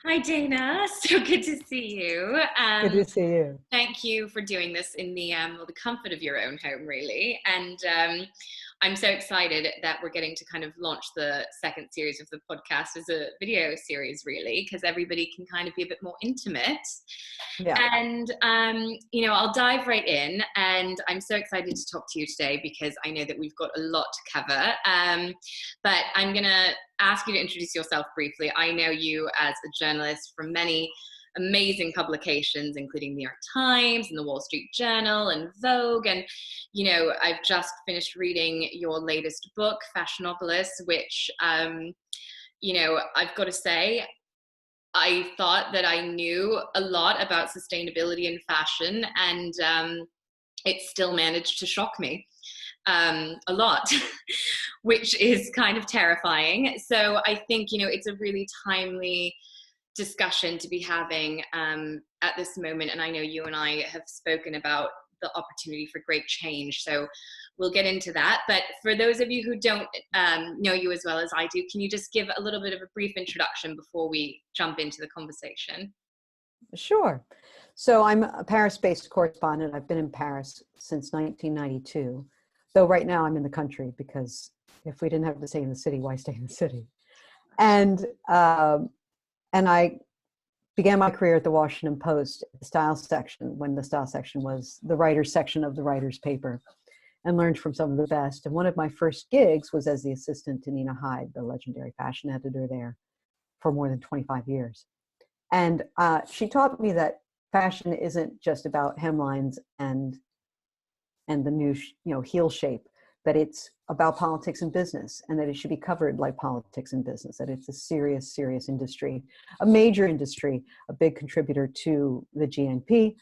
Hi, Dana. So good to see you. Good to see you. Thank you for doing this in the comfort of your own home, really. And I'm so excited that we're getting to kind of launch the second series of the podcast as a video series, really, because everybody can kind of be a bit more intimate. Yeah, And I'll dive right in. And I'm so excited to talk to you today because I know that we've got a lot to cover. But I'm gonna ask you to introduce yourself briefly. I know you as a journalist from many amazing publications, including the New York Times and the Wall Street Journal and Vogue. And, I've just finished reading your latest book, Fashionopolis, which, I've got to say, I thought that I knew a lot about sustainability and fashion, and it still managed to shock me a lot, which is kind of terrifying. So I think, it's a really timely discussion to be having at this moment. And I know you and I have spoken about the opportunity for great change. So we'll get into that. But for those of you who don't know you as well as I do, can you just give a little bit of a brief introduction before we jump into the conversation? sure. So I'm a Paris-based correspondent. I've been in Paris since 1992, though right now I'm in the country because if we didn't have to stay in the city, why stay in the city? And and I began my career at the Washington Post, the style section, when the style section was the writer's section of the writer's paper, and learned from some of the best. And one of my first gigs was as the assistant to Nina Hyde, the legendary fashion editor there, for more than 25 years. And she taught me that fashion isn't just about hemlines and the new heel shape, that it's about politics and business, and that it should be covered like politics and business, that it's a serious industry, a major industry, a big contributor to the GNP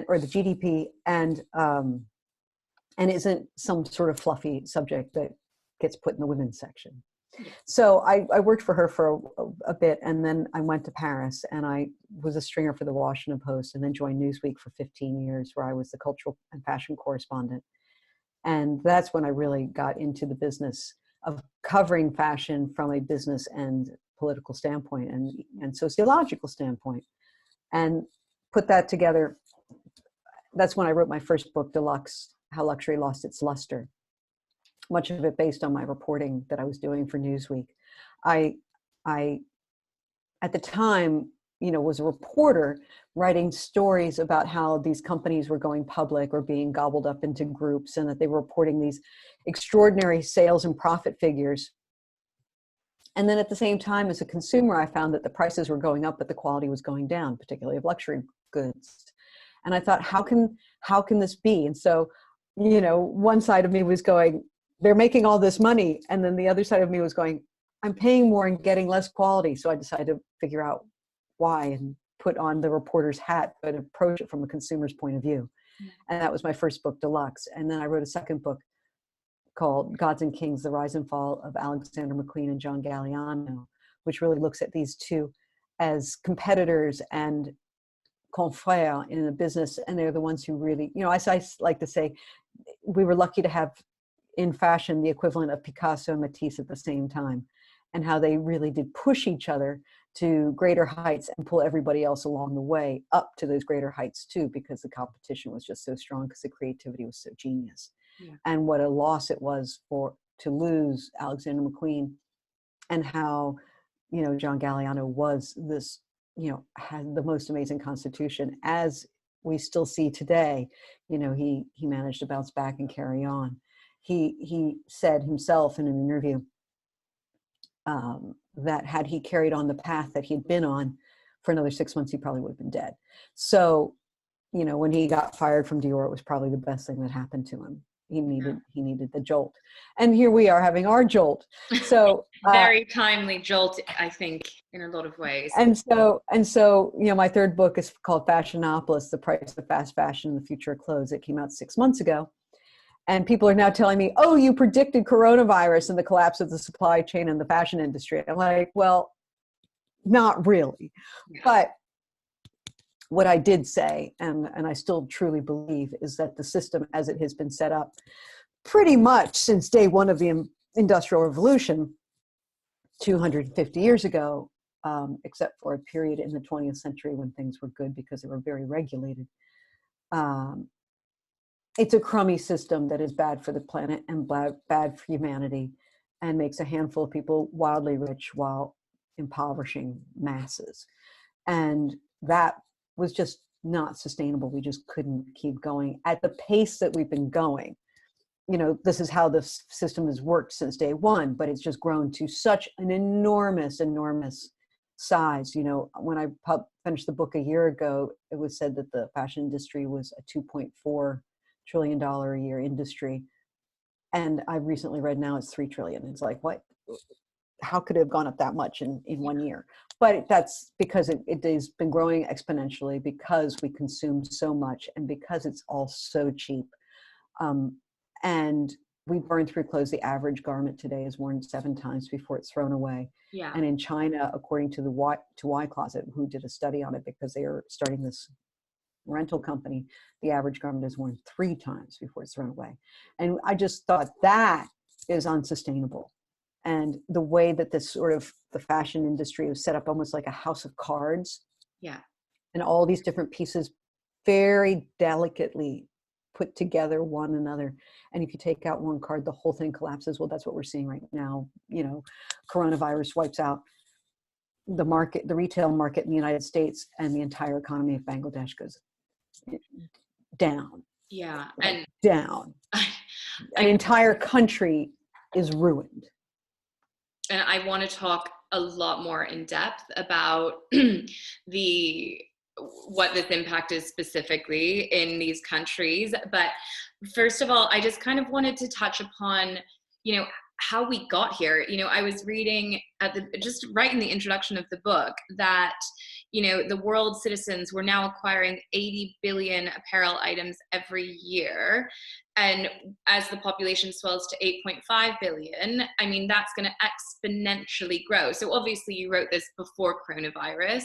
or the GDP, and isn't some sort of fluffy subject that gets put in the women's section. So I worked for her for a bit, and then I went to Paris, and I was a stringer for the Washington Post, and then joined Newsweek for 15 years, where I was the cultural and fashion correspondent. And that's when I really got into the business of covering fashion from a business and political standpoint and sociological standpoint, and put that together. That's when I wrote my first book, Deluxe: How Luxury Lost Its Luster, much of it based on my reporting that I was doing for Newsweek. I at the time, was a reporter writing stories about how these companies were going public or being gobbled up into groups, and that they were reporting these extraordinary sales and profit figures. And then at the same time, as a consumer, I found that the prices were going up, but the quality was going down, particularly of luxury goods. And I thought, how can this be? And so, one side of me was going, they're making all this money. And then the other side of me was going, I'm paying more and getting less quality. So I decided to figure out why and put on the reporter's hat, but approach it from a consumer's point of view. And that was my first book, Deluxe. And then I wrote a second book called Gods and Kings: The Rise and Fall of Alexander McQueen and John Galliano, which really looks at these two as competitors and confrères in a business. And they're the ones who really, I like to say, we were lucky to have in fashion the equivalent of Picasso and Matisse at the same time, and how they really did push each other to greater heights and pull everybody else along the way up to those greater heights too, because the competition was just so strong, because the creativity was so genius. Yeah. And what a loss it was to lose Alexander McQueen, and how, John Galliano was this, had the most amazing constitution, as we still see today. He managed to bounce back and carry on. He said himself in an interview that had he carried on the path that he'd been on for another 6 months, he probably would have been dead. So, when he got fired from Dior, it was probably the best thing that happened to him. He needed the jolt, and here we are having our jolt. So very timely jolt, I think, in a lot of ways. And so, my third book is called Fashionopolis: The Price of Fast Fashion and the Future of Clothes. It came out 6 months ago. And people are now telling me, oh, you predicted coronavirus and the collapse of the supply chain and the fashion industry. I'm like, well, not really. Yeah. But what I did say, and I still truly believe, is that the system as it has been set up pretty much since day one of the Industrial Revolution 250 years ago except for a period in the 20th century when things were good because they were very regulated. It's a crummy system that is bad for the planet and bad for humanity, and makes a handful of people wildly rich while impoverishing masses. And that was just not sustainable. We just couldn't keep going at the pace that we've been going. This is how the system has worked since day one, but it's just grown to such an enormous size. When I finished the book a year ago, it was said that the fashion industry was a $2.4 trillion a year industry. And I've recently read now it's 3 trillion. It's like, what? How could it have gone up that much in 1 year? But that's because it has been growing exponentially, because we consume so much and because it's all so cheap. And we burn through clothes. The average garment today is worn 7 times before it's thrown away. Yeah. And in China, according to the Y Closet, who did a study on it because they are starting this rental company, the average garment is worn 3 times before it's thrown away. And I just thought that is unsustainable. And the way that this sort of the fashion industry was set up almost like a house of cards. Yeah. And all these different pieces very delicately put together one another. And if you take out one card, the whole thing collapses. Well, that's what we're seeing right now. Coronavirus wipes out the market, the retail market in the United States, and the entire economy of Bangladesh goes down. Yeah. And down. An entire country is ruined. And I want to talk a lot more in depth about what this impact is specifically in these countries. But first of all, I just kind of wanted to touch upon, how we got here. I was reading just right in the introduction of the book that, the world citizens were now acquiring 80 billion apparel items every year. And as the population swells to 8.5 billion, that's going to exponentially grow. So obviously you wrote this before coronavirus.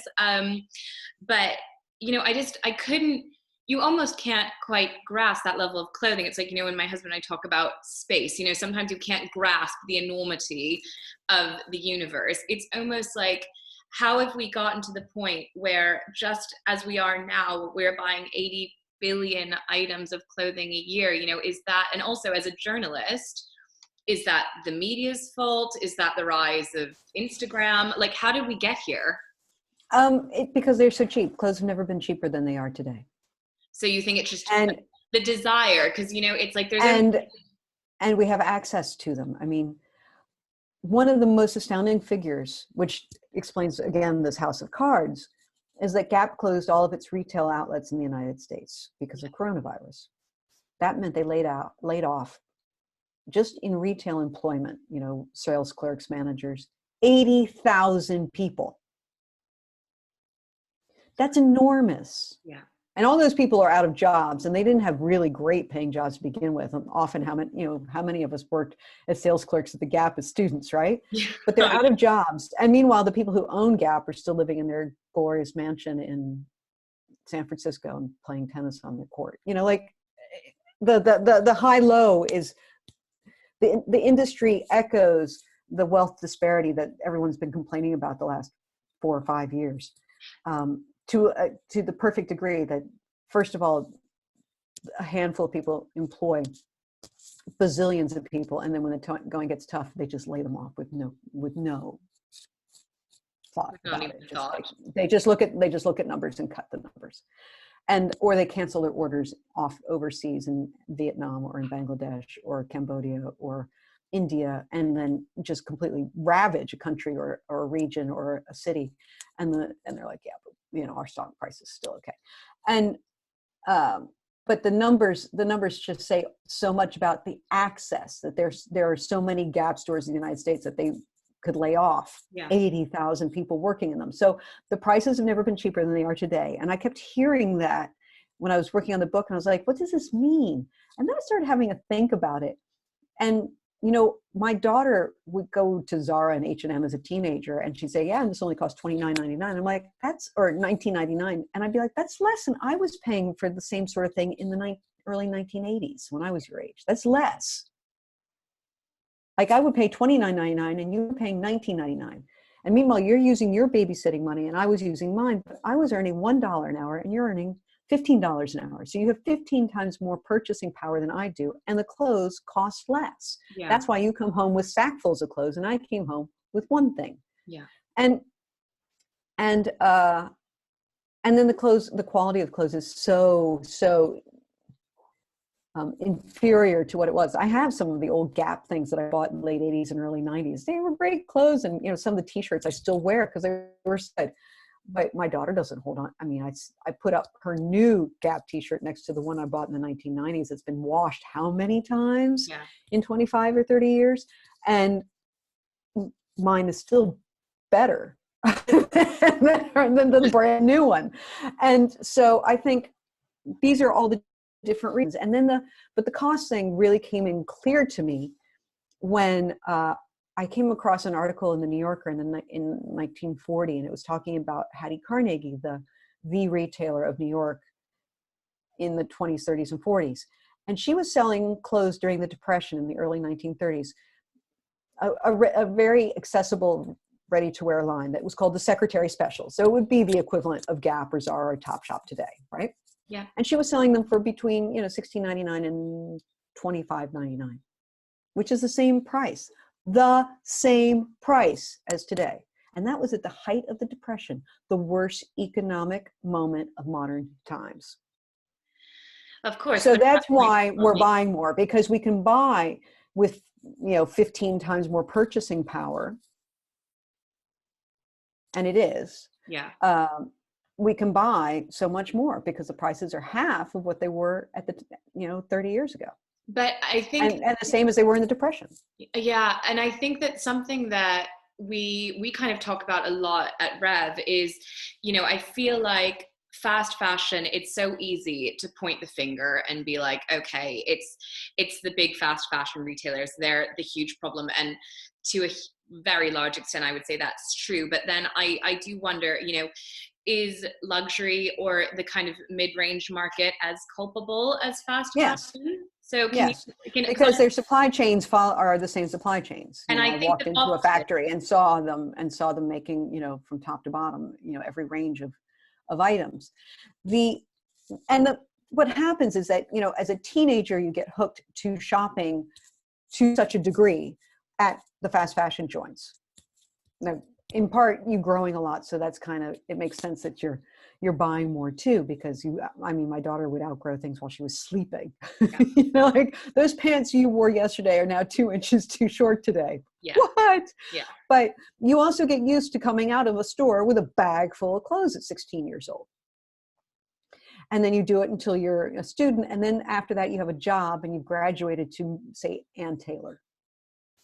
But, I couldn't, you almost can't quite grasp that level of clothing. It's like, when my husband and I talk about space, sometimes you can't grasp the enormity of the universe. It's almost like, how have we gotten to the point where just as we are now, we're buying 80 billion items of clothing a year? Is that, and also as a journalist, is that the media's fault? Is that the rise of Instagram? Like, how did we get here? Because they're so cheap. Clothes have never been cheaper than they are today. So you think it's just the desire, because it's like there's and we have access to them. One of the most astounding figures, which explains again this house of cards, is that Gap closed all of its retail outlets in the United States because of coronavirus. That meant they laid off, just in retail employment, sales clerks, managers, 80,000 people. That's enormous. Yeah. And all those people are out of jobs, and they didn't have really great paying jobs to begin with. And often how many of us worked as sales clerks at the Gap as students, right? Yeah. But they're out of jobs. And meanwhile, the people who own Gap are still living in their glorious mansion in San Francisco and playing tennis on the court. The high low is the industry echoes the wealth disparity that everyone's been complaining about the last 4 or 5 years. To the perfect degree that, first of all, a handful of people employ bazillions of people, and then when the going gets tough, they just lay them off with no thought about it. They just look at numbers and cut the numbers, or they cancel their orders off overseas in Vietnam or in Bangladesh or Cambodia or India, and then just completely ravage a country or a region or a city, and they're like, yeah, but our stock price is still okay. And but the numbers just say so much about the access, that there are so many Gap stores in the United States that they could lay off 80,000 people working in them. So the prices have never been cheaper than they are today. And I kept hearing that when I was working on the book, and I was like, what does this mean? And then I started having a think about it. And my daughter would go to Zara and H&M as a teenager, and she'd say, yeah, and this only costs $29.99. I'm like, or $19.99. And I'd be like, that's less than I was paying for the same sort of thing in the early 1980s when I was your age. That's less. Like, I would pay $29.99 and you were paying $19.99. And meanwhile, you're using your babysitting money and I was using mine, but I was earning $1 an hour and you're earning $15 an hour. So you have 15 times more purchasing power than I do. And the clothes cost less. Yeah. That's why you come home with sackfuls of clothes and I came home with one thing. Yeah. And then the quality of clothes is so inferior to what it was. I have some of the old Gap things that I bought in the late 80s and early 90s. They were great clothes, and some of the t-shirts I still wear because they were said. But my daughter doesn't hold on. I mean, I put up her new Gap t-shirt next to the one I bought in the 1990s. It's been washed how many times in 25 or 30 years? And mine is still better than the brand new one. And so I think these are all the different reasons. And then but the cost thing really came in clear to me when I came across an article in the New Yorker in 1940, and it was talking about Hattie Carnegie, the retailer of New York in the 20s, 30s, and 40s. And she was selling clothes during the Depression in the early 1930s, a very accessible, ready-to-wear line that was called the Secretary Special. So it would be the equivalent of Gap or Zara or Topshop today, right? Yeah. And she was selling them for between $16.99 and $25.99, which is the same price as today. And that was at the height of the Depression, the worst economic moment of modern times. Of course. So that's why we're buying more, because we can buy with 15 times more purchasing power. And it is. Yeah. We can buy so much more because the prices are half of what they were at the 30 years ago. But I think and the same as they were in the Depression. Yeah, and I think that something that we kind of talk about a lot at REV is, I feel like fast fashion, it's so easy to point the finger and be like, okay, it's the big fast fashion retailers, they're the huge problem. And to a very large extent, I would say that's true. But then I do wonder, is luxury or the kind of mid-range market as culpable as fast fashion? So because their supply chains are the same supply chains. And I walked into a factory and saw them making, from top to bottom, every range of items. What happens is that, as a teenager, you get hooked to shopping to such a degree at the fast fashion joints. Now, in part, you growing a lot, so that's it makes sense that you're buying more too, because my daughter would outgrow things while she was sleeping. Yeah. Like those pants you wore yesterday are now 2 inches too short today. Yeah. What? Yeah. But you also get used to coming out of a store with a bag full of clothes at 16 years old. And then you do it until you're a student. And then after that, you have a job and you've graduated to, say, Ann Taylor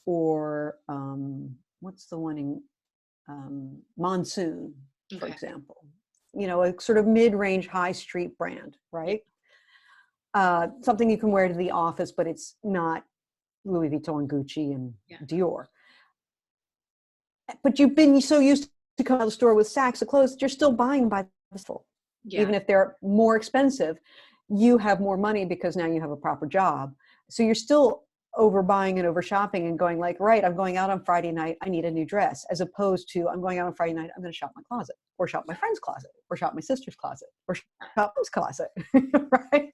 or what's the one in Monsoon, for example. A sort of mid-range high street brand, right? Something you can wear to the office, but it's not Louis Vuitton, Gucci, and Dior. But you've been so used to come out of the store with sacks of clothes that you're still buying by the full. Yeah. Even if they're more expensive, you have more money because now you have a proper job. So you're still overbuying and over shopping and going like, right, I'm going out on Friday night, I need a new dress, as opposed to I'm going out on Friday night, I'm going to shop my closet, or shop my friend's closet, or shop my sister's closet, or shop his closet, right?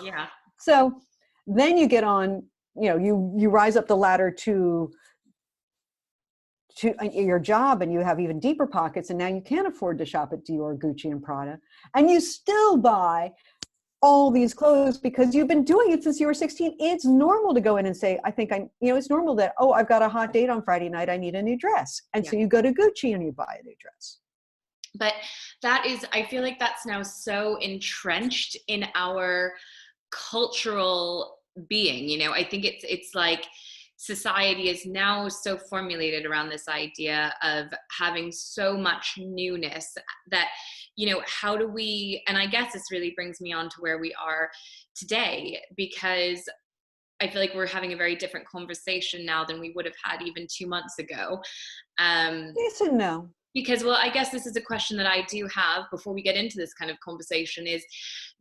Yeah. So then you get on, you rise up the ladder to your job, and you have even deeper pockets, and now you can't afford to shop at Dior, Gucci, and Prada, and you still buy all these clothes because you've been doing it since you were 16. It's normal to go in and say, it's normal that, I've got a hot date on Friday night, I need a new dress. And so you go to Gucci and you buy a new dress. But I feel like that's now so entrenched in our cultural being, I think it's like society is now so formulated around this idea of having so much newness that, how do we, and I guess this really brings me on to where we are today, because I feel like we're having a very different conversation now than we would have had even 2 months ago. Yes and no. Because, I guess this is a question that I do have before we get into this kind of conversation is,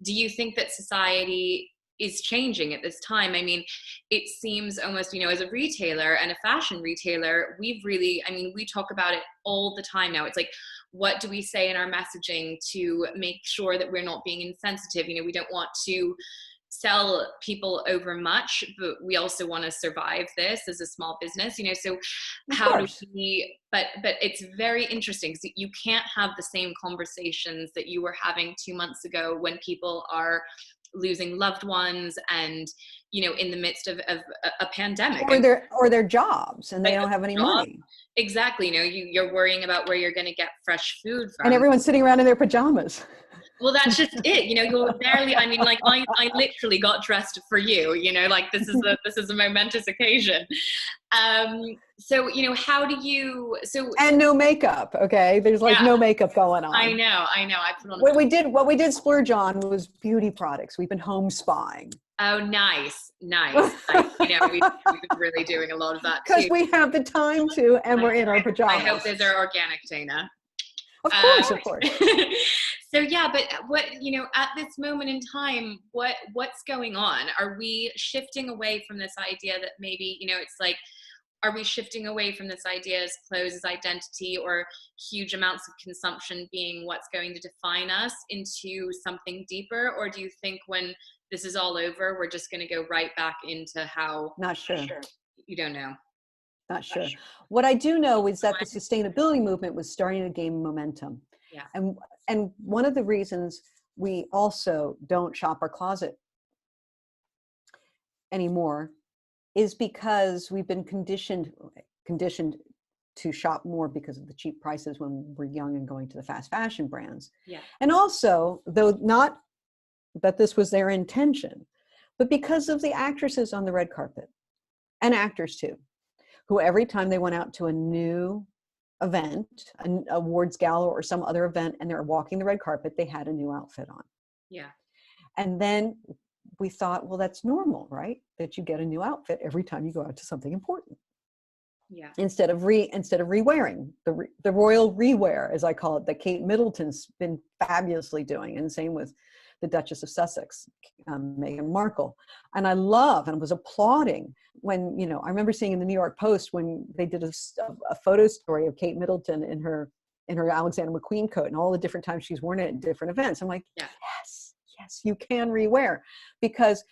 do you think that society is changing at this time. I mean, it seems almost, as a retailer and a fashion retailer, we've really, I mean, we talk about it all the time now. It's like, what do we say in our messaging to make sure that we're not being insensitive? We don't want to sell people over much, but we also want to survive this as a small business, so Of how do course. we, but it's very interesting because you can't have the same conversations that you were having 2 months ago when people are losing loved ones and in the midst of a pandemic, Or their jobs, and they like don't have any job. money. Exactly. You're worrying about where you're going to get fresh food And from. everyone's sitting around in their pajamas. Well, that's just it. You're barely, I mean, like I literally got dressed for you, like this is a momentous occasion. So, how do you, And no makeup, okay? There's like yeah, no makeup going on. I know. I put on What we did splurge on was beauty products. We've been home spying. Oh, nice. Like, we've been really doing a lot of that too. Because we have the time to, and we're in our pajamas. I hope those are organic, Dana. Of course, of course. So yeah, but what, at this moment in time, what's going on? Are we shifting away from this idea that maybe, it's like, are we shifting away from this idea as clothes as identity or huge amounts of consumption being what's going to define us into something deeper? Or do you think when this is all over, we're just going to go right back into how? Not sure. You don't know. Not sure. What I do know is that the sustainability movement was starting to gain momentum. Yeah. And one of the reasons we also don't shop our closet anymore is because we've been conditioned to shop more because of the cheap prices when we're young and going to the fast fashion brands. Yeah. And also, though not that this was their intention, but because of the actresses on the red carpet, and actors too, who every time they went out to a new event, an awards gala or some other event, and they're walking the red carpet, they had a new outfit on. Yeah. And then we thought, well, that's normal, right? That you get a new outfit every time you go out to something important. Yeah. Instead of re-wearing the royal rewear, as I call it, that Kate Middleton's been fabulously doing, and same with the Duchess of Sussex, Meghan Markle. And I love and was applauding when, I remember seeing in the New York Post when they did a photo story of Kate Middleton in her Alexander McQueen coat and all the different times she's worn it at different events. I'm like, yeah. Yes, you can rewear, because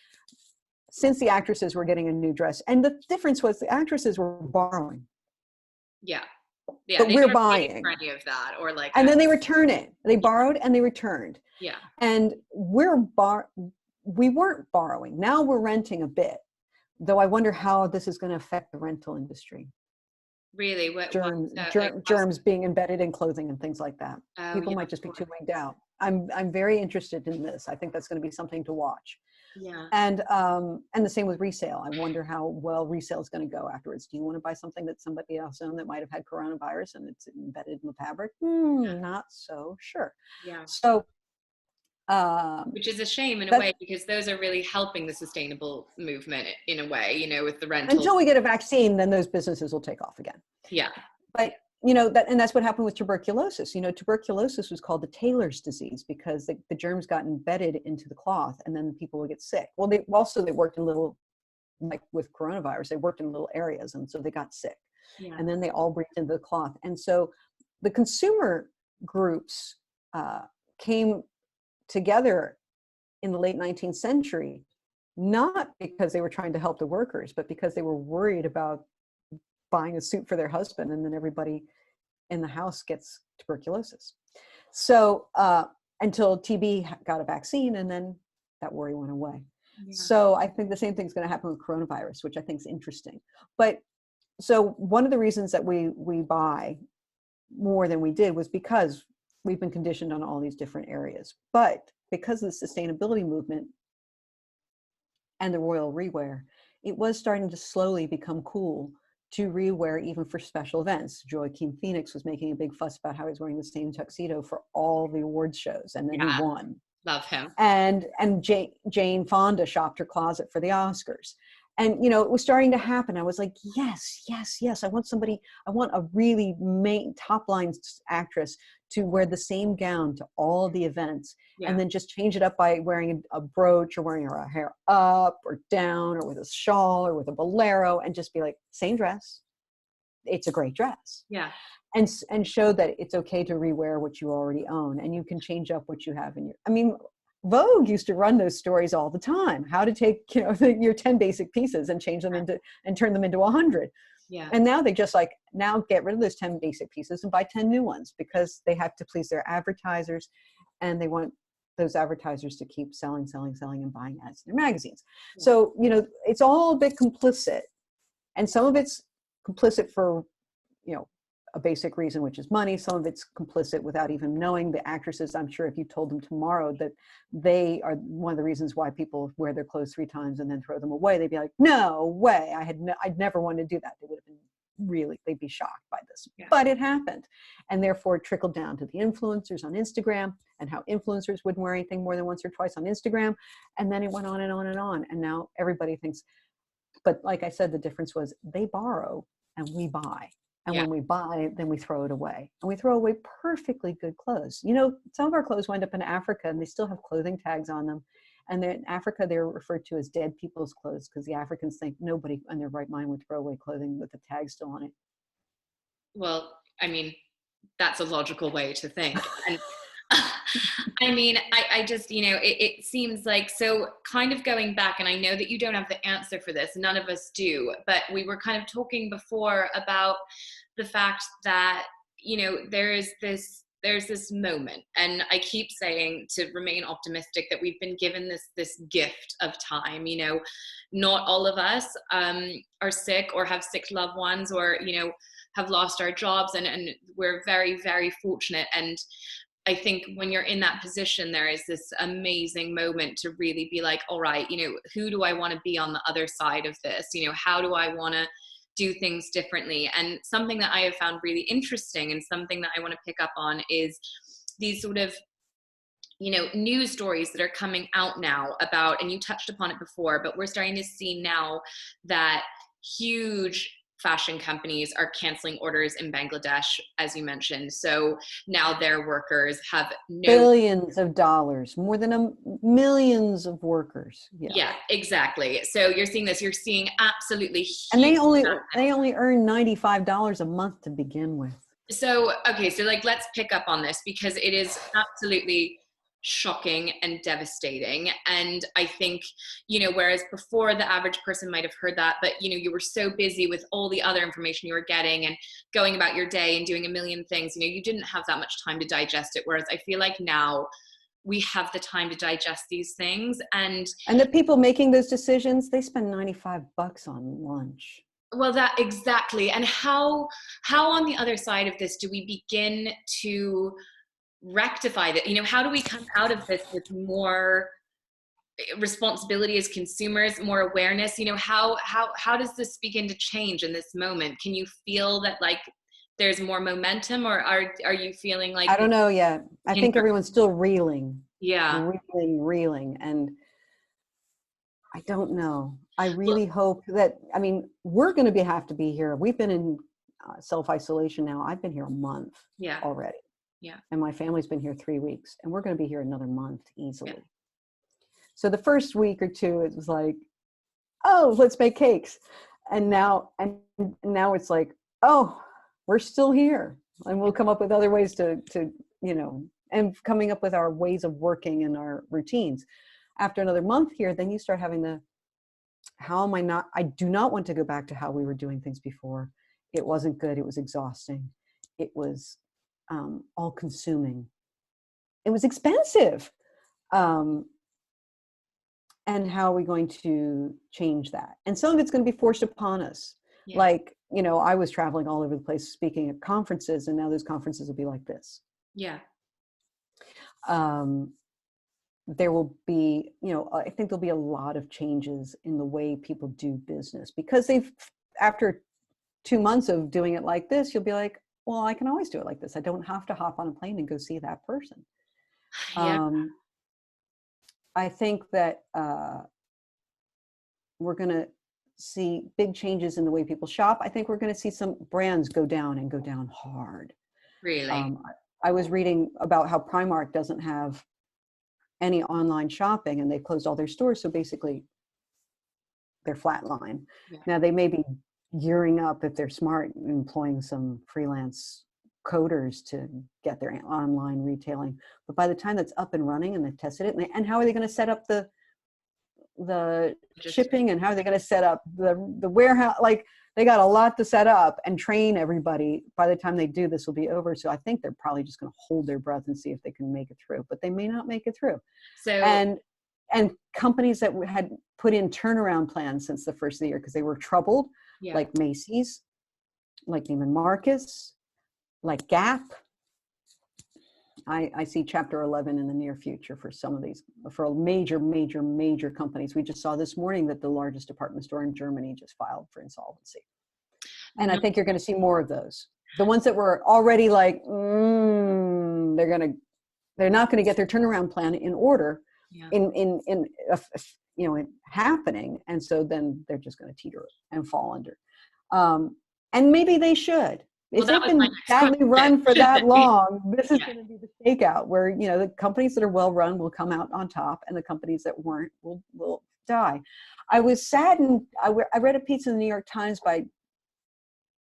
since the actresses were getting a new dress, and the difference was the actresses were borrowing. Yeah. But we're buying for any of that, or like, and then they return it. They borrowed and they returned. Yeah. And we weren't borrowing. Now we're renting a bit, though I wonder how this is going to affect the rental industry. Really? Germs being embedded in clothing and things like that. People yeah, might just be too wigged out. I'm very interested in this. I think that's going to be something to watch. Yeah. And the same with resale. I wonder how well resale is going to go afterwards. Do you want to buy something that somebody else owned that might have had coronavirus and it's embedded in the fabric? Not so sure. Yeah. So, which is a shame in a way, because those are really helping the sustainable movement in a way, with the rental. Until we get a vaccine, then those businesses will take off again. Yeah. But that's what happened with tuberculosis. Tuberculosis was called the tailor's disease because the germs got embedded into the cloth and then people would get sick. Well, they worked in little, like with coronavirus, they worked in little areas, and so they got sick. Yeah. And then they all breathed into the cloth. And so the consumer groups came together in the late 19th century, not because they were trying to help the workers, but because they were worried about buying a suit for their husband and then everybody in the house gets tuberculosis. So until TB got a vaccine, and then that worry went away. Yeah. So I think the same thing's going to happen with coronavirus, which I think is interesting. But so one of the reasons that we buy more than we did was because we've been conditioned on all these different areas. But because of the sustainability movement and the royal rewear, it was starting to slowly become cool to rewear even for special events. Joaquin Phoenix was making a big fuss about how he was wearing the same tuxedo for all the awards shows, and then he won. Love him. And Jane Fonda shopped her closet for the Oscars. And, you know, it was starting to happen. I was like, yes, yes, yes. I want a really main top line actress to wear the same gown to all the events, Yeah. and then just change it up by wearing a brooch or wearing her hair up or down or with a shawl or with a bolero, and just be like, same dress. It's a great dress. Yeah. And show that it's okay to rewear what you already own, and you can change up what you have in your, I mean, Vogue used to run those stories all the time, how to take, you know, your 10 basic pieces and change them into, and turn them into 100. Yeah. And now they just like, now get rid of those 10 basic pieces and buy 10 new ones, because they have to please their advertisers, and they want those advertisers to keep selling, selling, selling, and buying ads in their magazines. Yeah. So, you know, it's all a bit complicit, and some of it's complicit for, you know, a basic reason, which is money. Some of it's complicit without even knowing. The actresses, I'm sure if you told them tomorrow that they are one of the reasons why people wear their clothes 3 times and then throw them away, they'd be like, no way, I'd never want to do that. They would have been really, they'd be shocked by this. Yeah. But it happened. And therefore it trickled down to the influencers on Instagram, and how influencers wouldn't wear anything more than once or twice on Instagram. And then it went on and on and on. And now everybody thinks, but like I said, the difference was they borrow and we buy. And when we buy, then we throw it away. And we throw away perfectly good clothes. You know, some of our clothes wind up in Africa and they still have clothing tags on them. And in Africa, they're referred to as dead people's clothes, because the Africans think nobody in their right mind would throw away clothing with the tag still on it. Well, I mean, that's a logical way to think. And I mean, I just, you know, it seems like, so kind of going back, and I know that you don't have the answer for this, none of us do, but we were kind of talking before about the fact that, you know, there's this moment, and I keep saying to remain optimistic, that we've been given this gift of time. You know, not all of us are sick or have sick loved ones, or, you know, have lost our jobs, and we're very, very fortunate. And I think when you're in that position, there is this amazing moment to really be like, all right, you know, who do I want to be on the other side of this? You know, how do I want to do things differently? And something that I have found really interesting, and something that I want to pick up on, is these sort of, you know, news stories that are coming out now about, and you touched upon it before, but we're starting to see now that huge fashion companies are canceling orders in Bangladesh, as you mentioned. So now their workers have billions of dollars, more than millions of workers. Yeah, exactly. So you're seeing this, you're seeing absolutely huge. And they only earn $95 a month to begin with. So, okay, so like, let's pick up on this, because it is absolutely shocking and devastating. And I think, you know, whereas before the average person might have heard that, but, you know, you were so busy with all the other information you were getting and going about your day and doing a million things, you know, you didn't have that much time to digest it. Whereas I feel like now we have the time to digest these things. And the people making those decisions, they spend $95 on lunch. Well, that exactly. And how on the other side of this do we begin to rectify that? You know, how do we come out of this with more responsibility as consumers, more awareness? You know, how does this begin to change in this moment? Can you feel that, like, there's more momentum, or are you feeling like, I don't know yet. I think everyone's still reeling. Yeah. Reeling. And I don't know. I really hope that, I mean, we're going to have to be here. We've been in self-isolation now. I've been here a month already. Yeah. And my family's been here 3 weeks, and we're going to be here another month easily. Yeah. So the first week or two, it was like, oh, let's make cakes. And now it's like, oh, we're still here, and we'll come up with other ways to, you know, and coming up with our ways of working and our routines. After another month here, then you start having I do not want to go back to how we were doing things before. It wasn't good. It was exhausting. It was all consuming. It was expensive. And how are we going to change that? And some of it's going to be forced upon us. Yeah. Like, you know, I was traveling all over the place speaking at conferences, and now those conferences will be like this. Yeah. There will be, you know, I think there'll be a lot of changes in the way people do business, because after 2 months of doing it like this, you'll be like, well, I can always do it like this. I don't have to hop on a plane and go see that person. Yeah. I think that we're going to see big changes in the way people shop. I think we're going to see some brands go down and go down hard. Really? I was reading about how Primark doesn't have any online shopping and they've closed all their stores. So basically they're flatline. Yeah. Now they may be gearing up, if they're smart, employing some freelance coders to get their online retailing. But by the time that's up and running and they've tested it, and how are they going to set up the shipping, and how are they going to set up the warehouse? Like, they got a lot to set up and train everybody. By the time they do, this will be over. So I think they're probably just going to hold their breath and see if they can make it through, but they may not make it through. So, and companies that had put in turnaround plans since the first of the year because they were troubled, like Macy's, like Neiman Marcus, like Gap. I see Chapter 11 in the near future for some of these, for major companies. We just saw this morning that the largest department store in Germany just filed for insolvency. And I think you're going to see more of those. The ones that were already like, they're not going to get their turnaround plan in order, happening. And so then they're just going to teeter and fall under. And maybe they should. If they've been badly run for that long, this is going to be the shakeout where, the companies that are well run will come out on top and the companies that weren't will die. I was saddened. I read a piece in the New York Times by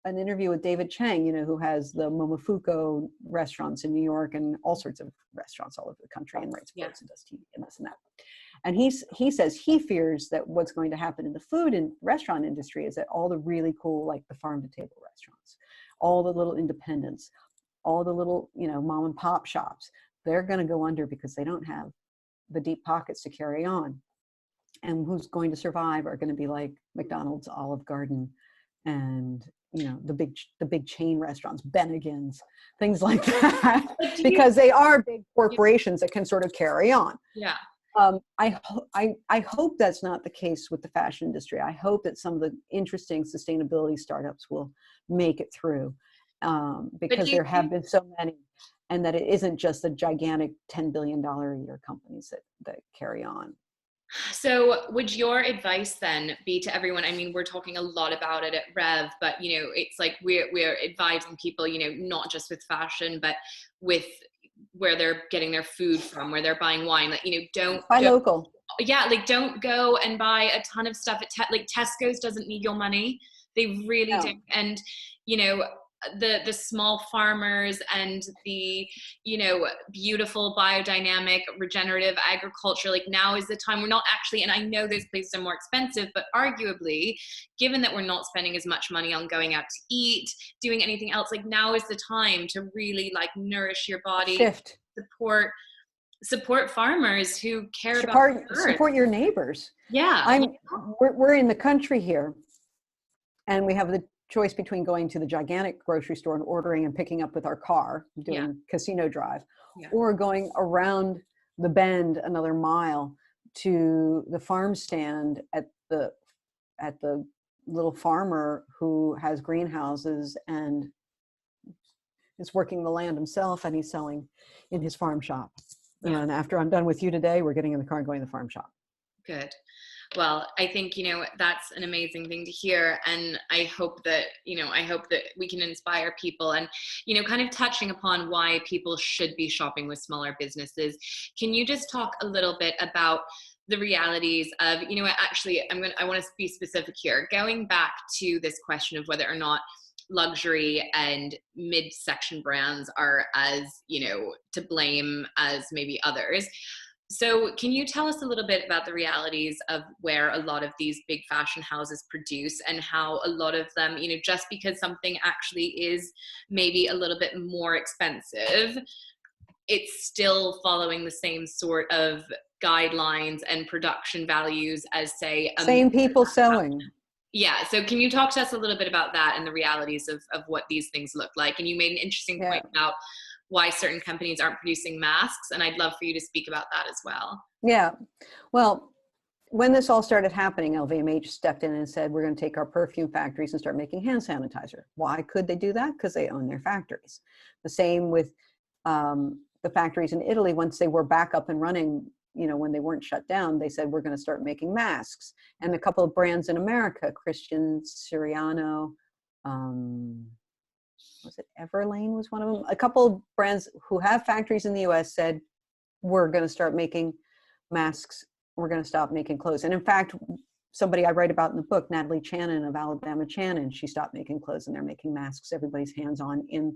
an interview with David Chang, who has the Momofuku restaurants in New York and all sorts of restaurants all over the country and writes books and does TV and this and that. And he says he fears that what's going to happen in the food and restaurant industry is that all the really cool, like the farm to table restaurants, all the little independents, all the little, mom and pop shops, they're going to go under because they don't have the deep pockets to carry on. And who's going to survive are going to be like McDonald's, Olive Garden, and the big chain restaurants, Bennigan's, things like that, because they are big corporations that can sort of carry on. Yeah. I hope that's not the case with the fashion industry. I hope that some of the interesting sustainability startups will make it through, because there have been so many, and that it isn't just the gigantic $10 billion a year companies that carry on. So would your advice then be to everyone? I mean, we're talking a lot about it at REV, but it's like we're advising people, not just with fashion, but with where they're getting their food from, where they're buying wine. Like, don't buy local. Yeah, like don't go and buy a ton of stuff at like Tesco's doesn't need your money. They really don't. And the small farmers and the beautiful biodynamic regenerative agriculture, like now is the time. We're not actually, and I know those places are more expensive, but arguably, given that we're not spending as much money on going out to eat, doing anything else, like now is the time to really like nourish your body, shift, support farmers who care about support your neighbors. We're in the country here, and we have the choice between going to the gigantic grocery store and ordering and picking up with our car, doing casino drive, or going around the bend another mile to the farm stand at the little farmer who has greenhouses and is working the land himself, and he's selling in his farm shop. And after I'm done with you today, we're getting in the car and going to the farm shop. Good. Well, I think, that's an amazing thing to hear. And I hope that we can inspire people and, kind of touching upon why people should be shopping with smaller businesses. Can you just talk a little bit about the realities of, actually, I want to be specific here, going back to this question of whether or not luxury and mid-section brands are as, to blame as maybe others. So can you tell us a little bit about the realities of where a lot of these big fashion houses produce, and how a lot of them, just because something actually is maybe a little bit more expensive, it's still following the same sort of guidelines and production values as, say, same people sewing. Yeah. So can you talk to us a little bit about that and the realities of what these things look like? And you made an interesting point about why certain companies aren't producing masks. And I'd love for you to speak about that as well. Yeah. Well, when this all started happening, LVMH stepped in and said, we're going to take our perfume factories and start making hand sanitizer. Why could they do that? Because they own their factories. The same with the factories in Italy. Once they were back up and running, when they weren't shut down, they said, we're going to start making masks. And a couple of brands in America, Christian Siriano, was it Everlane was one of them? A couple of brands who have factories in the US said, we're going to start making masks. We're going to stop making clothes. And in fact, somebody I write about in the book, Natalie Channon of Alabama Channon, she stopped making clothes and they're making masks. Everybody's hands-on and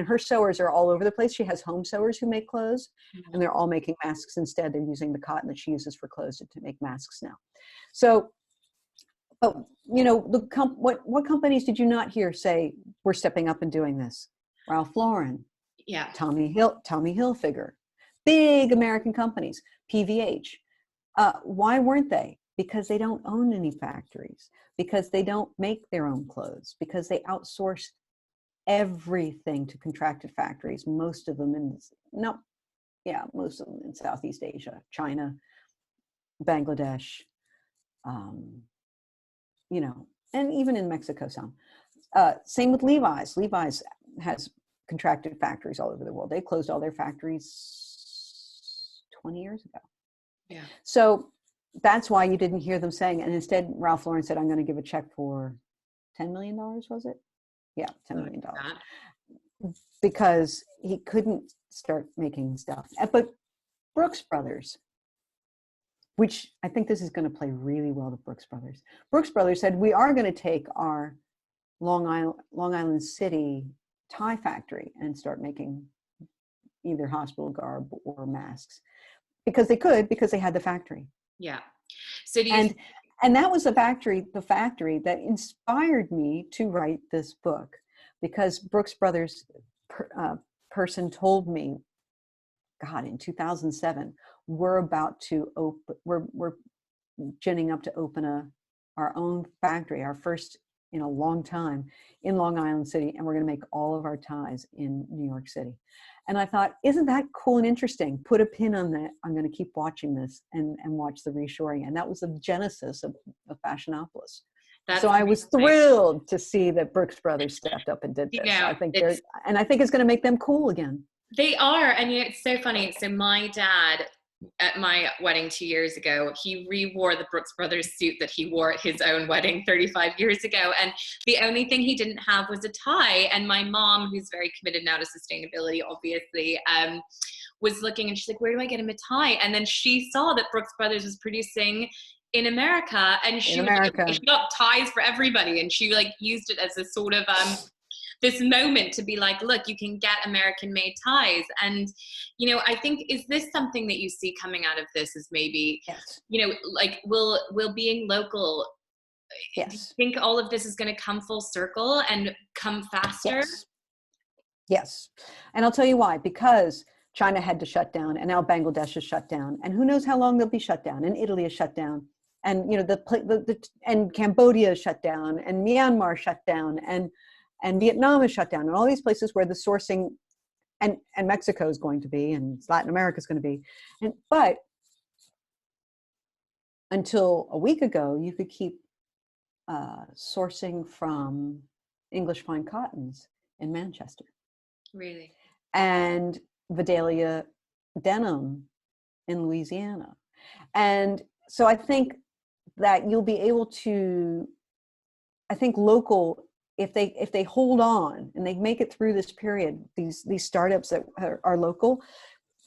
her sewers are all over the place. She has home sewers who make clothes, and they're all making masks instead. They're using the cotton that she uses for clothes to make masks now. So, but what companies did you not hear say we're stepping up and doing this? Ralph Lauren, yeah, Tommy Hilfiger, big American companies, PVH. Why weren't they? Because they don't own any factories, because they don't make their own clothes, because they outsource everything to contracted factories, most of them in Southeast Asia, China, Bangladesh, and even in Mexico some. Same with Levi's. Levi's has contracted factories all over the world. They closed all their factories 20 years ago. Yeah. So that's why you didn't hear them saying, and instead Ralph Lauren said, I'm going to give a check for $10 million, was it? Yeah, $10 million. Because he couldn't start making stuff. But Brooks Brothers, which I think this is going to play really well to Brooks Brothers. Brooks Brothers said, we are going to take our Long Island City tie factory and start making either hospital garb or masks. Because they could, because they had the factory. Yeah. So and that was the factory that inspired me to write this book, because Brooks Brothers person told me, God, in 2007, we're ginning up to open our own factory, our first in a long time, in Long Island City, and we're going to make all of our ties in New York City. And I thought, isn't that cool and interesting? Put a pin on that. I'm going to keep watching this and watch the reshoring. And that was the genesis of Fashionopolis. So I was thrilled to see that Brooks Brothers stepped up and did this. I think it's going to make them cool again. They are. And it's so funny. So my dad, at my wedding 2 years ago, he re-wore the Brooks Brothers suit that he wore at his own wedding 35 years ago. And the only thing he didn't have was a tie. And my mom, who's very committed now to sustainability, obviously, was looking and she's like, where do I get him a tie? And then she saw that Brooks Brothers was producing in America, and she got ties for everybody. And she used it as a sort of, this moment to be like, look, you can get American made ties. And, I think, is this something that you see coming out of this is maybe, yes. Will being local, yes. Do you think all of this is going to come full circle and come faster? Yes. And I'll tell you why, because China had to shut down, and now Bangladesh is shut down, and who knows how long they'll be shut down, and Italy is shut down, and, and Cambodia is shut down, and Myanmar shut down, and Vietnam is shut down, and all these places where the sourcing, and Mexico is going to be, and Latin America is going to be, but until a week ago, you could keep sourcing from English fine cottons in Manchester. Really? And Vidalia denim in Louisiana. And so I think that you'll be able to, I think local, if they hold on and they make it through this period, these startups that are local,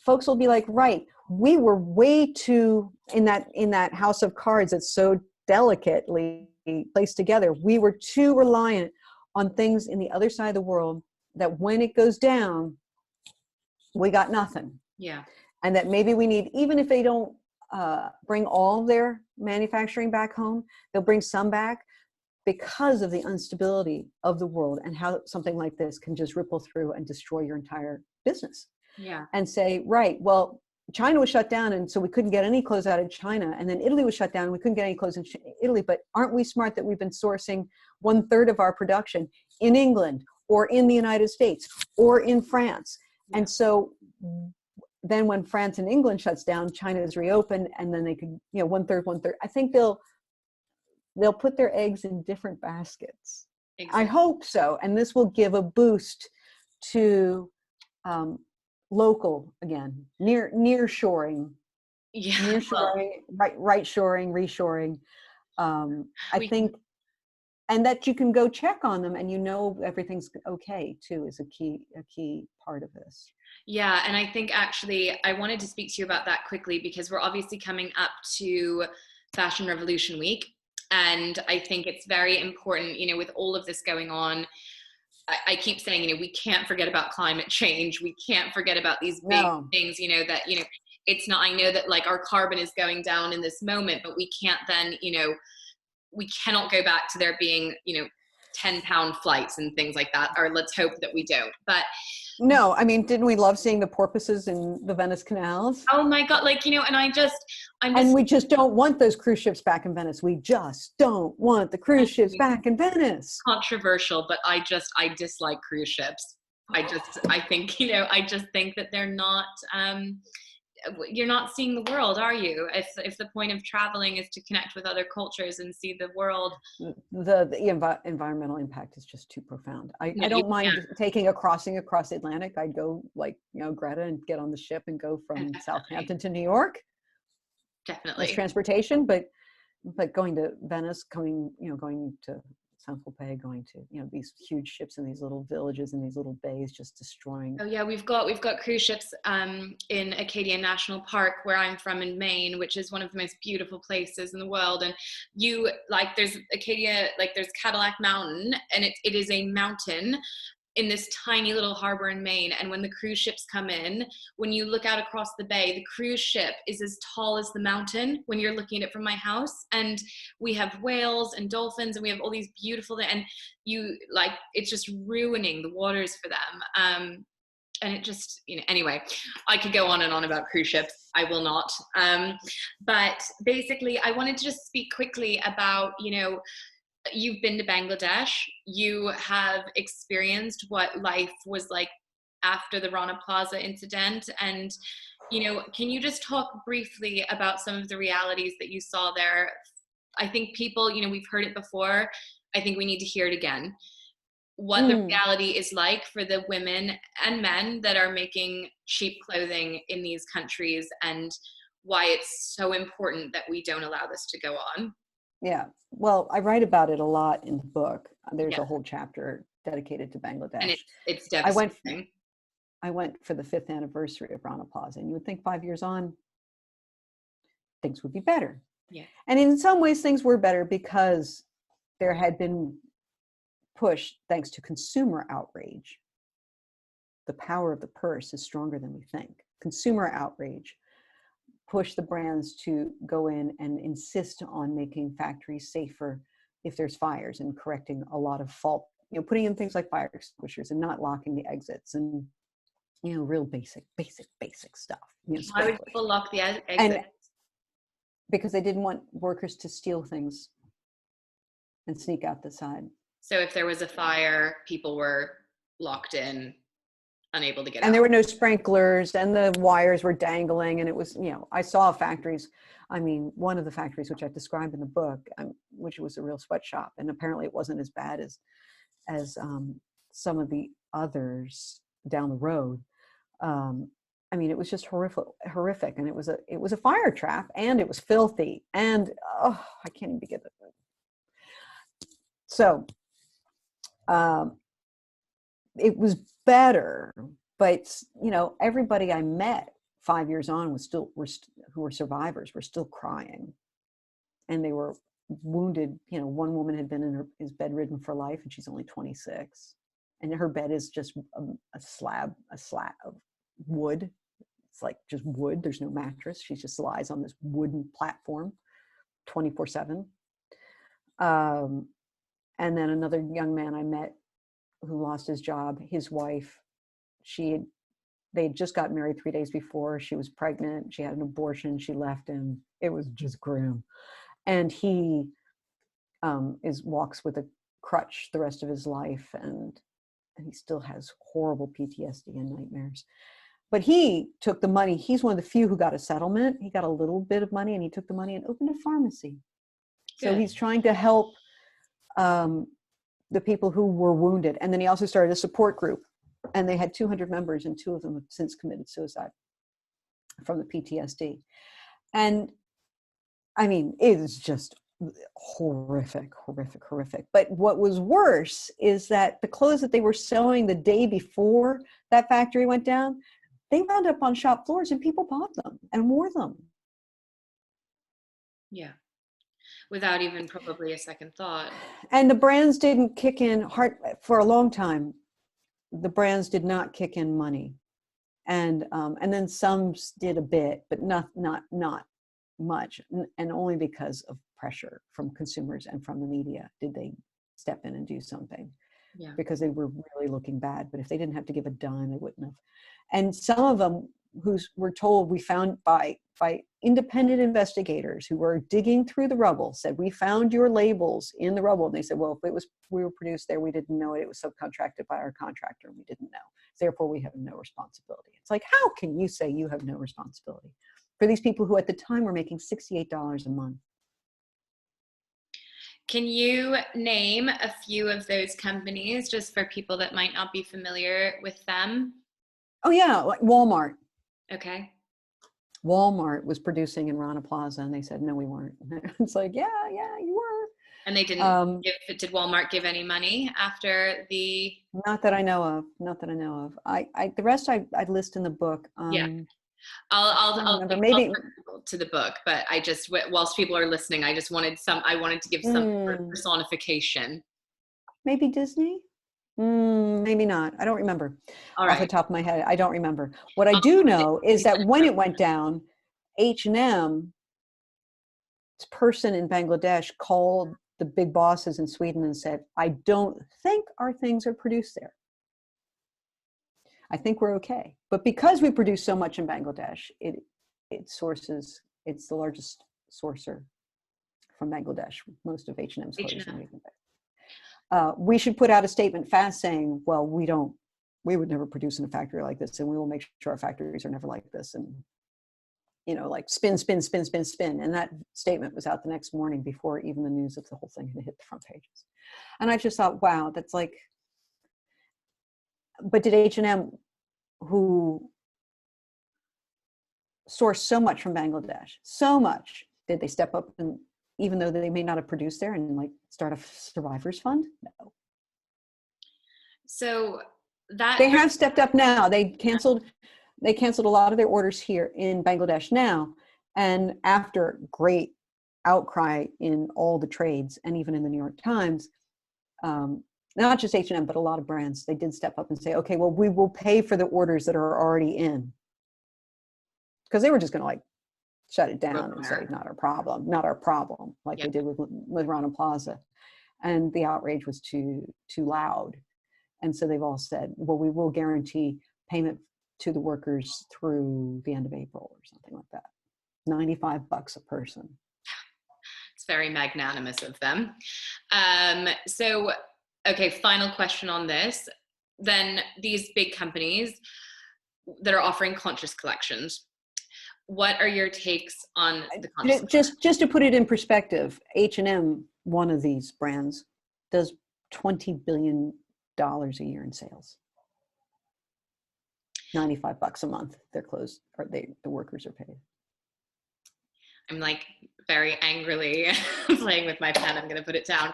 folks will be like, right, we were way too, in that house of cards that's so delicately placed together, we were too reliant on things in the other side of the world that when it goes down, we got nothing. Yeah. And that maybe we need, even if they don't bring all their manufacturing back home, they'll bring some back, because of the instability of the world and how something like this can just ripple through and destroy your entire business. Yeah. And say, right, well, China was shut down, and so we couldn't get any clothes out of China. And then Italy was shut down, and we couldn't get any clothes in Italy. But aren't we smart that we've been sourcing 1/3 of our production in England or in the United States or in France? Yeah. And so then when France and England shuts down, China is reopened, and then they could, 1/3. I think they'll put their eggs in different baskets. Exactly. I hope so. And this will give a boost to local, again, near shoring Yeah, well, nearshoring, right shoring, reshoring. I we think, and that you can go check on them and you know everything's okay too is a key part of this. Yeah, and I think actually I wanted to speak to you about that quickly because we're obviously coming up to Fashion Revolution Week. And I think it's very important, with all of this going on. I keep saying, we can't forget about climate change. We can't forget about these big No, things, it's not, I know that like our carbon is going down in this moment, but we can't then, we cannot go back to there being, 10-pound flights and things like that, or let's hope that we don't. But no, I mean, didn't we love seeing the porpoises in the Venice canals? oh my God, like, and I'm And just we just don't want those cruise ships back in Venice. We just don't want the cruise ships back in Venice. controversial, but I dislike cruise ships. I think, I just think that they're not, you're not seeing the world, are you? If the point of traveling is to connect with other cultures and see the world. The environmental impact is just too profound. No, I you don't mind can't. taking a crossing across the Atlantic. I'd go like, Greta, and get on the ship and go from Definitely, Southampton to New York as definitely. transportation. But going to Venice, going to Saint-Tropez, going to, these huge ships in these little villages and these little bays just destroying. Oh yeah, we've got cruise ships in Acadia National Park, where I'm from in Maine, which is one of the most beautiful places in the world. And there's Acadia, like there's Cadillac Mountain, and it is a mountain in this tiny little harbor in Maine. And when the cruise ships come in, when you look out across the bay, the cruise ship is as tall as the mountain when you're looking at it from my house. And we have whales and dolphins, and we have all these beautiful, and it's just ruining the waters for them. And it just, anyway, I could go on and on about cruise ships. I will not. But basically, I wanted to just speak quickly about, you've been to Bangladesh. You have experienced what life was like after the Rana Plaza incident. And, can you just talk briefly about some of the realities that you saw there? I think people, we've heard it before. I think we need to hear it again. What the Mm, reality is like for the women and men that are making cheap clothing in these countries, and why it's so important that we don't allow this to go on. yeah. Well, I write about it a lot in the book. There's Yeah. a whole chapter dedicated to And Bangladesh. it's I went devastating. I went for the 5th anniversary of Rana Plaza, and you would think 5 years on, things would be better. Yeah. And in some ways, things were better because there had been push thanks to consumer outrage. The power of the purse is stronger than we think. Consumer outrage pushed the brands to go in and insist on making factories safer if there's fires, and correcting a lot of fault, putting in things like fire extinguishers and not locking the exits, and real basic stuff, Why would sprinklers. people lock the And exit? because they didn't want workers to steal things and sneak out the side. So if there was a fire, people were locked in, unable to get And out. there were no sprinklers, and the wires were dangling, and it was, I saw factories. I mean, one of the factories, which I described in the book, which was a real sweatshop, and apparently it wasn't as bad as some of the others down the road. I mean, it was just horrific, and it was a fire trap, and it was filthy, and I can't even begin to. So it was better, but everybody I met 5 years on who were survivors were still crying, and they were wounded. One woman had been is bedridden for life, and she's only 26, and her bed is just a slab of wood. It's like just wood. There's no mattress. She just lies on this wooden platform 24/7. And then another young man I met who lost his job, his wife, they had just got married 3 days before. She was pregnant. She had an abortion. She left him. It was just grim. And he walks with a crutch the rest of his life, and he still has horrible PTSD and nightmares. But he took the money. He's one of the few who got a settlement. He got a little bit of money, and he took the money and opened a pharmacy. So Good. he's trying to help the people who were wounded. And then he also started a support group, and they had 200 members, and 2 of them have since committed suicide from the PTSD. And I mean, it is just horrific, horrific, horrific. But what was worse is that the clothes that they were sewing the day before that factory went down, they wound up on shop floors and people bought them and wore them. Yeah. Without even probably a second thought. And the brands didn't kick in hard for a long time. The brands did not kick in money. And then some did a bit, but not much, and only because of pressure from consumers and from the media did they step in and do something. Yeah. Because they were really looking bad. But if they didn't have to give a dime, they wouldn't have. And some of them who were told, we found by independent investigators who were digging through the rubble, said, we found your labels in the rubble. And they said, well, if we were produced there, we didn't know it. It was subcontracted by our contractor and we didn't know. Therefore, we have no responsibility. It's like, how can you say you have no responsibility for these people who at the time were making $68 a month? Can you name a few of those companies just for people that might not be familiar with them? Oh yeah, like Walmart. Okay. Walmart was producing in Rana Plaza and they said, no, we weren't. It's like, yeah, you were. And they didn't did Walmart give any money after the? Not that I know of. The rest I list in the book. Yeah. I'll maybe to the book, but I just, whilst people are listening, I wanted to give some personification. Maybe Disney? Maybe not. I don't remember. All right. Off the top of my head, I don't remember. What I do know is that when it went down, H&M person in Bangladesh called the big bosses in Sweden and said, I don't think our things are produced there. I think we're okay. But because we produce so much in Bangladesh, it's the largest sourcer from Bangladesh. Most of H&M's clothes are made in Bangladesh. We should put out a statement fast saying, well, we would never produce in a factory like this, and we will make sure our factories are never like this. And, like spin. And that statement was out the next morning before even the news of the whole thing had hit the front pages. And I just thought, wow, that's like, but did H&M, who sourced so much from Bangladesh, so much, did they step up and, even though they may not have produced there, and like start a survivors fund? No. So that they have stepped up now. They canceled a lot of their orders here in Bangladesh now, and after great outcry in all the trades and even in the New York Times, not just H&M, but a lot of brands, they did step up and say, okay, well, we will pay for the orders that are already in. Because they were just going to like shut it down and say, not our problem, like they did with Rana Plaza. And the outrage was too loud. And so they've all said, well, we will guarantee payment to the workers through the end of April or something like that. $95 a person. It's very magnanimous of them. So, okay, final question on this. Then these big companies that are offering conscious collections, what are your takes on the conscious? Just to put it in perspective, H&M, one of these brands, does $20 billion a year in sales. $95 a month. Their clothes, or the workers are paid. I'm like very angrily playing with my pen. I'm going to put it down.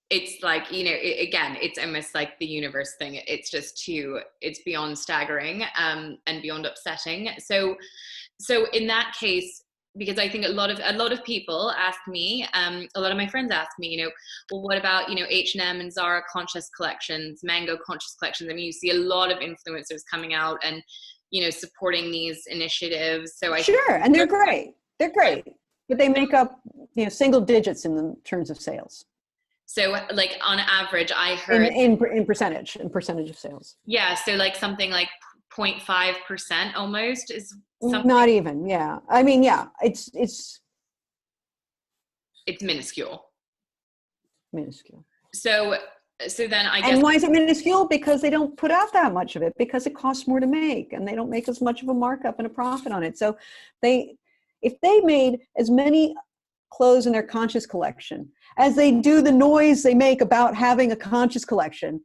It's like, again, it's almost like the universe thing. It's just it's beyond staggering and beyond upsetting. So in that case, because I think a lot of people ask me, a lot of my friends ask me, well, what about, H&M and Zara conscious collections, Mango conscious collections? I mean, you see a lot of influencers coming out and, supporting these initiatives. So and they're great. They're great, but they make up, single digits in terms of sales. So like on average, I heard in percentage of sales. Yeah. So like something like 0.5% almost is something. Not even. Yeah. I mean, yeah, it's minuscule. Minuscule. So then I guess. And why is it minuscule? Because they don't put out that much of it, because it costs more to make and they don't make as much of a markup and a profit on it. So if they made as many clothes in their conscious collection as they do the noise they make about having a conscious collection,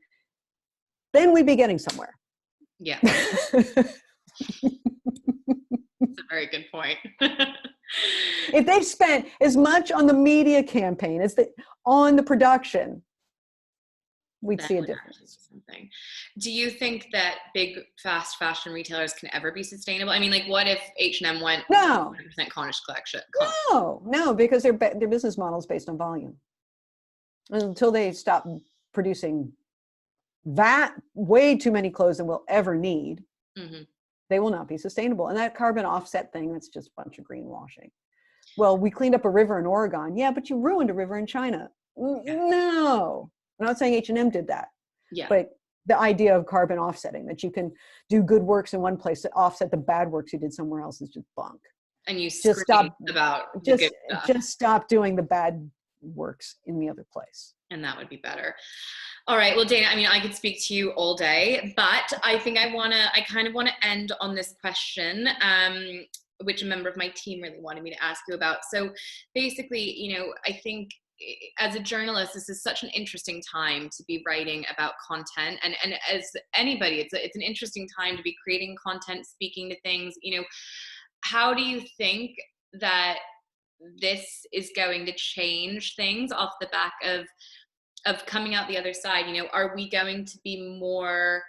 then we'd be getting somewhere. Yeah. It's a very good point. If they've spent as much on the media campaign as on the production, we'd That see a would actually difference. be something. Do you think that big fast fashion retailers can ever be sustainable? I mean, like, what if H&M went No, 100% Cornish collection? no, because their business model is based on volume. Until they stop producing that way too many clothes than we'll ever need, Mm-hmm. they will not be sustainable. And that carbon offset thing, that's just a bunch of greenwashing. Well, we cleaned up a river in Oregon. Yeah, but you ruined a river in China. Yeah. No, I'm not saying H&M did that, Yeah. but the idea of carbon offsetting, that you can do good works in one place to offset the bad works you did somewhere else, is just bunk. And you Just scream stop, about the good stuff. just stop doing the bad works in the other place. And that would be better. All right. Well, Dana, I mean, I could speak to you all day, but I think I kind of want to end on this question, which a member of my team really wanted me to ask you about. So basically, you know, I think as a journalist, this is such an interesting time to be writing about content. And as anybody, it's an interesting time to be creating content, speaking to things. You know, how do you think that this is going to change things off the back of coming out the other side? You know, are we going to be more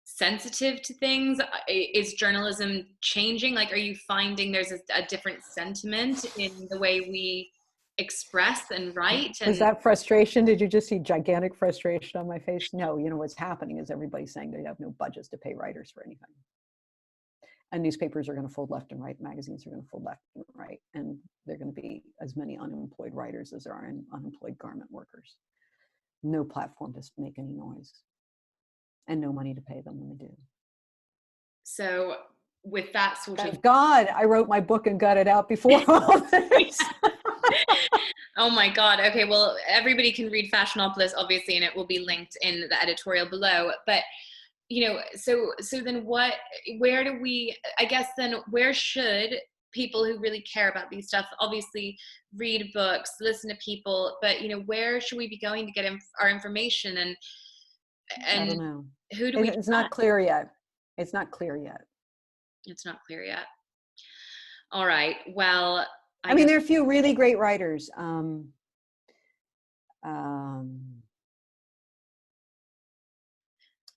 sensitive to things? Is journalism changing? Like, are you finding there's a different sentiment in the way we express and write? Was And that frustration? Did you just see gigantic frustration on my face? No, you know what's happening is everybody's saying they have no budgets to pay writers for anything. And newspapers are going to fold left and right, magazines are going to fold left and right, and there are going to be as many unemployed writers as there are unemployed garment workers. No platform to make any noise, and no money to pay them when they do. so with that sort of Thank God I wrote my book and got it out before all this. Oh my God. Okay. Well, everybody can read Fashionopolis, obviously, and it will be linked in the editorial below. But, you know, so then where do we, I guess then where should people who really care about these stuff, obviously read books, listen to people, but, you know, where should we be going to get our information, and I don't know. who do we It's not clear yet. It's not clear yet. It's not clear yet. All right. Well, I mean, there are a few really great writers.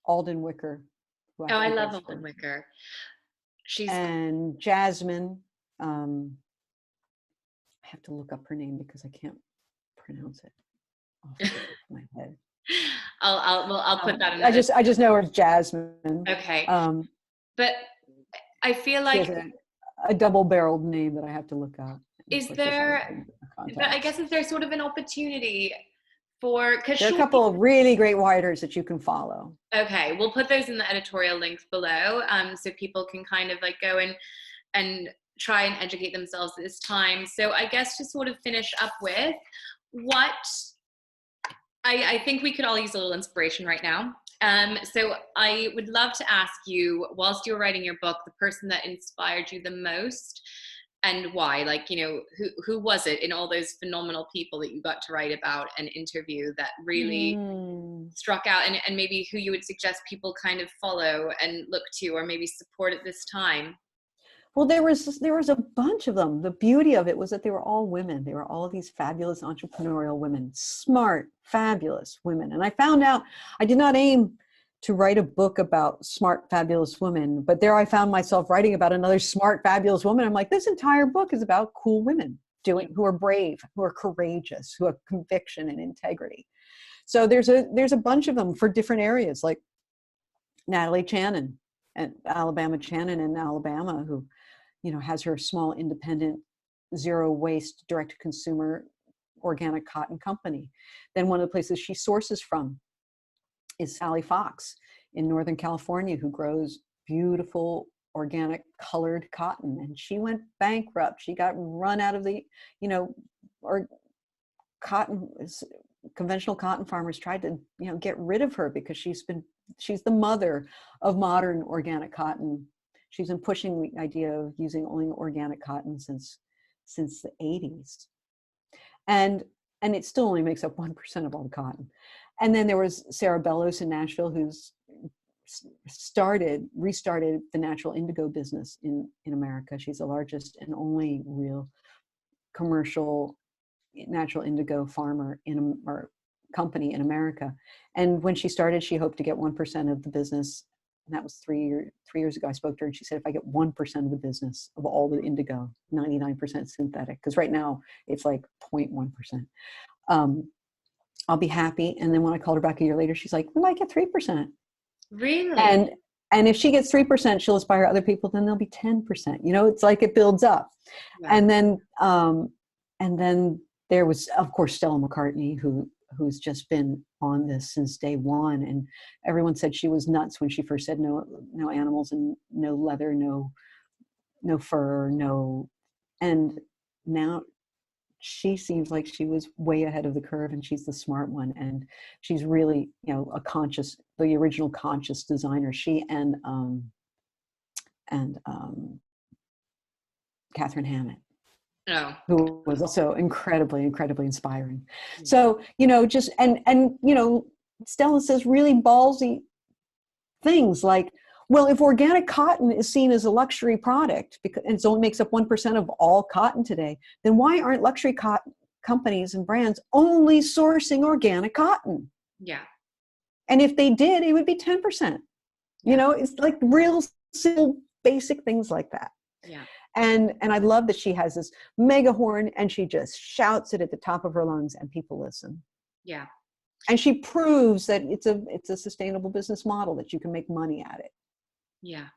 Alden Wicker. Oh, I love Alden Wicker. And Jasmine. I have to look up her name because I can't pronounce it off the top of my head. I'll put that in. I just know her as Jasmine. Okay. But I feel like she has a double-barreled name that I have to look up. Is there? But I guess is there sort of an opportunity for? Because there are a couple of really great writers that you can follow. Okay, we'll put those in the editorial links below, so people can kind of like go and try and educate themselves at this time. So I guess to sort of finish up with, what I think we could all use a little inspiration right now. So I would love to ask you, whilst you were writing your book, the person that inspired you the most and why. Like, you know, who was it in all those phenomenal people that you got to write about and interview that really struck out, and maybe who you would suggest people kind of follow and look to, or maybe support at this time? Well, there was a bunch of them. The beauty of it was that they were all women. They were all these fabulous entrepreneurial women, smart, fabulous women. And I found out I did not aim to write a book about smart, fabulous women, but there I found myself writing about another smart, fabulous woman. I'm like, this entire book is about cool women who are brave, who are courageous, who have conviction and integrity. So there's a bunch of them for different areas, like Natalie Channon and Alabama Channon in Alabama, who, you know, has her small independent zero waste direct to consumer organic cotton company. Then one of the places she sources from is Sally Fox in Northern California, who grows beautiful organic colored cotton. And she went bankrupt. She got run out of the, you know, or conventional cotton farmers tried to, you know, get rid of her because she's the mother of modern organic cotton. She's been pushing the idea of using only organic cotton since the 80s. And it still only makes up 1% of all the cotton. And then there was Sarah Bellows in Nashville, who's restarted the natural indigo business in America. She's the largest and only real commercial natural indigo farmer or company in America. And when she started, she hoped to get 1% of the business. And that was 3 years ago. I spoke to her and she said, if I get 1% of the business of all the indigo, 99% synthetic, because right now it's like 0.1%, I'll be happy. And then when I called her back a year later, she's like, we might get 3%. Really? And if she gets 3%, she'll inspire other people, then there'll be 10%. You know, it's like it builds up. Yeah. And then there was, of course, Stella McCartney, who's just been on this since day one. And everyone said she was nuts when she first said no animals and no leather, no fur, no. And now she seems like she was way ahead of the curve, and she's the smart one. And she's really, the original conscious designer. She and Catherine Hammett. Oh. Who was also incredibly inspiring. So, just, and Stella says really ballsy things like, well, if organic cotton is seen as a luxury product because it only makes up 1% of all cotton today, then why aren't luxury cotton companies and brands only sourcing organic cotton? Yeah. And if they did, it would be 10%. Yeah. It's like real simple, basic things like that. Yeah. And I love that she has this mega horn and she just shouts it at the top of her lungs and people listen. Yeah. And she proves that it's a sustainable business model, that you can make money at it. Yeah.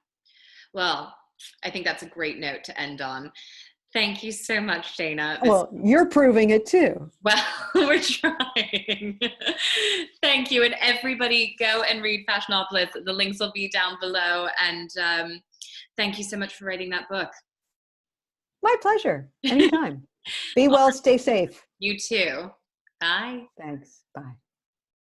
Well, I think that's a great note to end on. Thank you so much, Dana. Well, you're proving it too. Well, we're trying. Thank you. And everybody go and read Fashionopolis. The links will be down below. And thank you so much for writing that book. My pleasure. Anytime. Be well, stay safe. You too. Bye. Thanks. Bye.